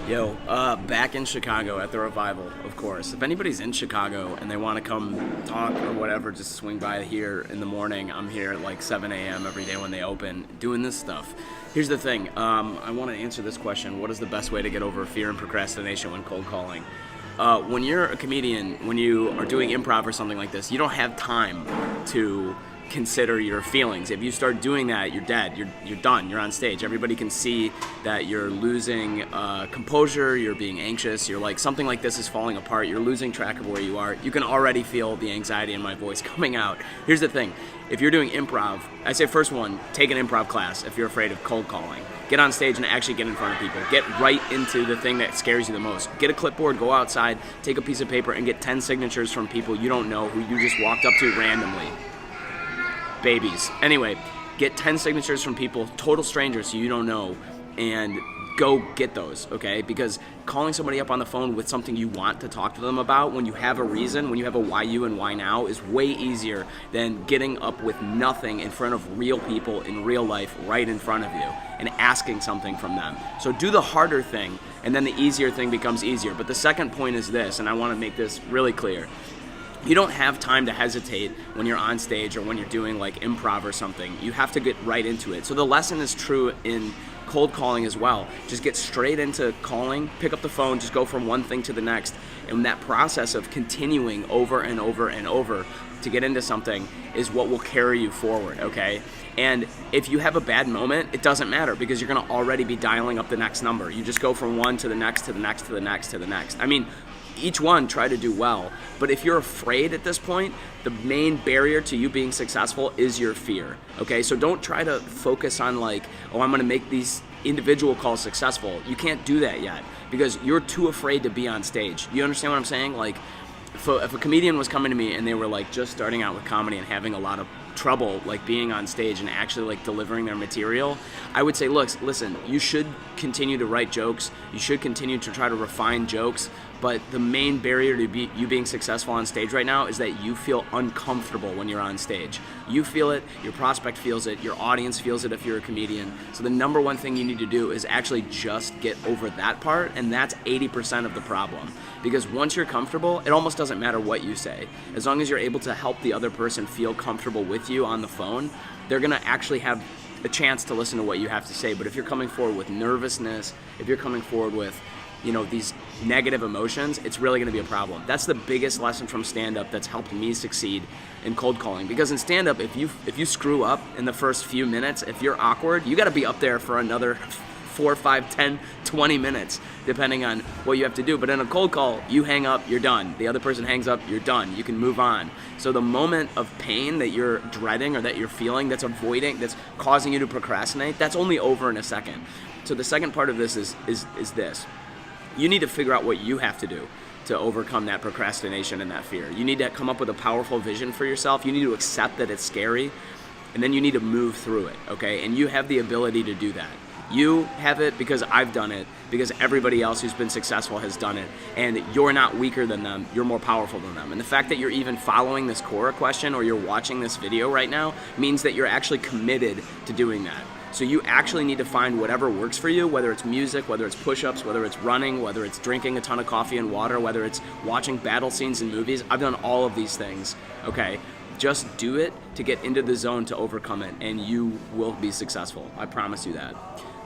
Yo, back in Chicago at the Revival, of course. If anybody's in Chicago and they want to come talk or whatever, just swing by here in the morning. I'm here at like 7 a.m. every day when they open, doing this stuff. Here's the thing. I want to answer this question. What is the best way to get over fear and procrastination when cold calling? When you're a comedian, when you are doing improv or something like this, you don't have time to consider your feelings. If you start doing that, you're dead. You're done. You're on stage. Everybody can see that you're losing composure. You're being anxious. You're like, something like this is falling apart. You're losing track of where you are. You can already feel the anxiety in my voice coming out. Here's the thing. If you're doing improv, I say first one, take an improv class if you're afraid of cold calling. Get on stage and actually get in front of people. Get right into the thing that scares you the most. Get a clipboard, go outside, take a piece of paper, and get 10 signatures from people you don't know who you just walked up to randomly. Babies. Anyway, get 10 signatures from people, total strangers who you don't know, and go get those, okay? Because calling somebody up on the phone with something you want to talk to them about when you have a reason, when you have a why you and why now, is way easier than getting up with nothing in front of real people in real life right in front of you and asking something from them. So do the harder thing, and then the easier thing becomes easier. But the second point is this, and I want to make this really clear. You don't have time to hesitate when you're on stage or when you're doing like improv or something. You have to get right into it. So the lesson is true in cold calling as well. Just get straight into calling, pick up the phone, just go from one thing to the next. And that process of continuing over and over and over to get into something is what will carry you forward, okay? And if you have a bad moment, it doesn't matter because you're gonna already be dialing up the next number. You just go from one to the next, to the next, to the next, to the next. I mean, each one try to do well, but if you're afraid at this point, the main barrier to you being successful is your fear, okay? So don't try to focus on like, oh, I'm gonna make these individual calls successful. You can't do that yet because you're too afraid to be on stage. You understand what I'm saying? Like, if a comedian was coming to me and they were like just starting out with comedy and having a lot of trouble like being on stage and actually like delivering their material, I would say, look, listen, you should continue to write jokes, you should continue to try to refine jokes, but the main barrier to you being successful on stage right now is that you feel uncomfortable when you're on stage. You feel it, your prospect feels it, your audience feels it if you're a comedian. So the number one thing you need to do is actually just get over that part, and that's 80% of the problem. Because once you're comfortable, it almost doesn't matter what you say. As long as you're able to help the other person feel comfortable with you on the phone, they're gonna actually have a chance to listen to what you have to say. But if you're coming forward with nervousness, if you're coming forward with, you know, these negative emotions, it's really going to be a problem. That's the biggest lesson from stand-up that's helped me succeed in cold calling. Because in stand-up, if you screw up in the first few minutes, if you're awkward, you got to be up there for another 4, 5, 10, 20 minutes, depending on what you have to do. But in a cold call, you hang up, you're done. The other person hangs up, you're done. You can move on. So the moment of pain that you're dreading or that you're feeling, that's avoiding, that's causing you to procrastinate, that's only over in a second. So the second part of this is this. You need to figure out what you have to do to overcome that procrastination and that fear. You need to come up with a powerful vision for yourself. You need to accept that it's scary, and then you need to move through it, okay? And you have the ability to do that. You have it because I've done it, because everybody else who's been successful has done it, and you're not weaker than them, you're more powerful than them. And the fact that you're even following this Quora question or you're watching this video right now means that you're actually committed to doing that. So you actually need to find whatever works for you, whether it's music, whether it's push-ups, whether it's running, whether it's drinking a ton of coffee and water, whether it's watching battle scenes in movies. I've done all of these things, okay? Just do it to get into the zone to overcome it, and you will be successful. I promise you that.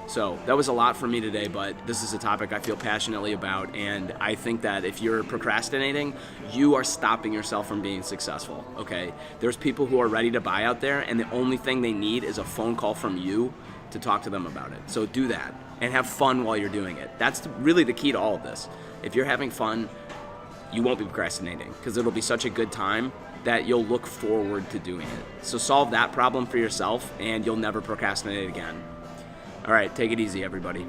So that was a lot for me today, but this is a topic I feel passionately about, and I think that if you're procrastinating, you are stopping yourself from being successful, okay? There's people who are ready to buy out there, and the only thing they need is a phone call from you to talk to them about it. So do that, and have fun while you're doing it. That's really the key to all of this. If you're having fun, you won't be procrastinating, because it'll be such a good time that you'll look forward to doing it. So solve that problem for yourself, and you'll never procrastinate again. All right, take it easy, everybody.